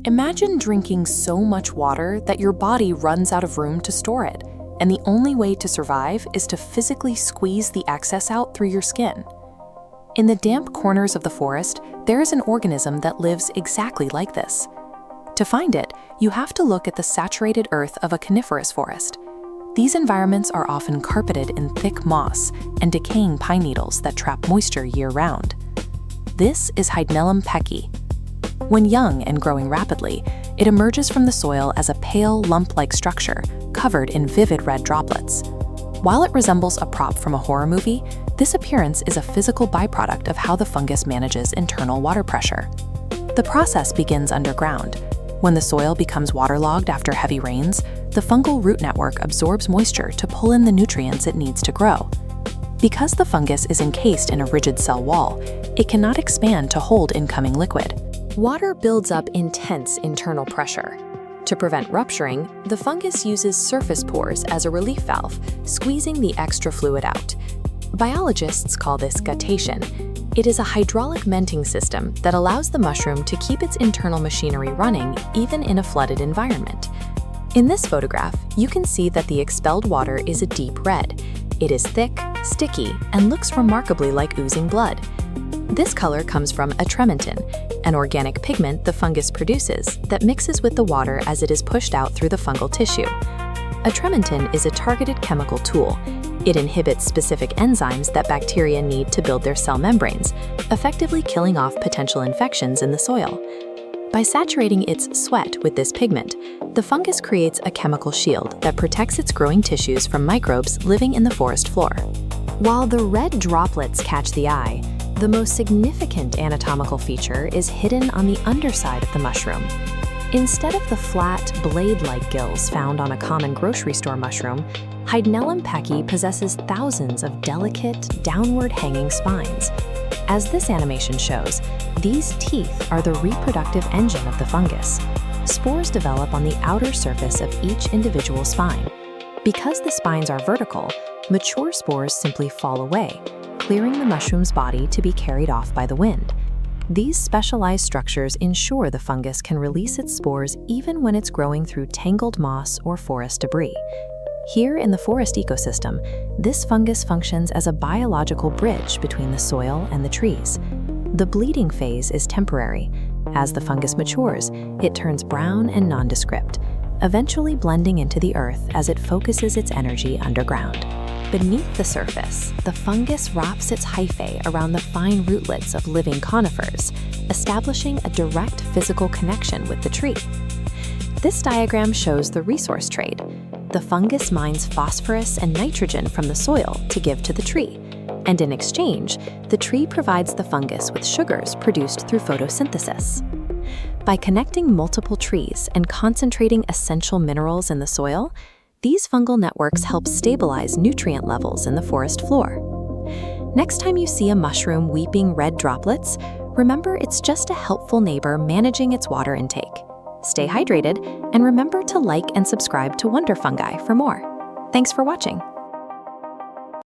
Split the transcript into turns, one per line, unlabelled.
Imagine drinking so much water that your body runs out of room to store it, and the only way to survive is to physically squeeze the excess out through your skin. In the damp corners of the forest, there is an organism that lives exactly like this. To find it, you have to look at the saturated earth of a coniferous forest. These environments are often carpeted in thick moss and decaying pine needles that trap moisture year-round. This is Hydnellum peckii. When young and growing rapidly, it emerges from the soil as a pale, lump-like structure covered in vivid red droplets. While it resembles a prop from a horror movie, this appearance is a physical byproduct of how the fungus manages internal water pressure. The process begins underground. When the soil becomes waterlogged after heavy rains, the fungal root network absorbs moisture to pull in the nutrients it needs to grow. Because the fungus is encased in a rigid cell wall, it cannot expand to hold incoming liquid. Water builds up intense internal pressure. To prevent rupturing, the fungus uses surface pores as a relief valve, squeezing the extra fluid out. Biologists call this guttation. It is a hydraulic venting system that allows the mushroom to keep its internal machinery running even in a flooded environment. In this photograph, you can see that the expelled water is a deep red. It is thick, sticky, and looks remarkably like oozing blood. This color comes from Atromentin, an organic pigment the fungus produces that mixes with the water as it is pushed out through the fungal tissue. Atromentin is a targeted chemical tool. It inhibits specific enzymes that bacteria need to build their cell membranes, effectively killing off potential infections in the soil. By saturating its sweat with this pigment, the fungus creates a chemical shield that protects its growing tissues from microbes living in the forest floor. While the red droplets catch the eye, the most significant anatomical feature is hidden on the underside of the mushroom. Instead of the flat, blade-like gills found on a common grocery store mushroom, Hydnellum peckii possesses thousands of delicate, downward-hanging spines. As this animation shows, these teeth are the reproductive engine of the fungus. Spores develop on the outer surface of each individual spine. Because the spines are vertical, mature spores simply fall away, clearing the mushroom's body to be carried off by the wind. These specialized structures ensure the fungus can release its spores even when it's growing through tangled moss or forest debris. Here in the forest ecosystem, this fungus functions as a biological bridge between the soil and the trees. The bleeding phase is temporary. As the fungus matures, it turns brown and nondescript, eventually blending into the earth as it focuses its energy underground. Beneath the surface, the fungus wraps its hyphae around the fine rootlets of living conifers, establishing a direct physical connection with the tree. This diagram shows the resource trade. The fungus mines phosphorus and nitrogen from the soil to give to the tree, and in exchange, the tree provides the fungus with sugars produced through photosynthesis. By connecting multiple trees and concentrating essential minerals in the soil, these fungal networks help stabilize nutrient levels in the forest floor. Next time you see a mushroom weeping red droplets, remember it's just a helpful neighbor managing its water intake. Stay hydrated, and remember to like and subscribe to Wonder Fungi for more. Thanks for watching.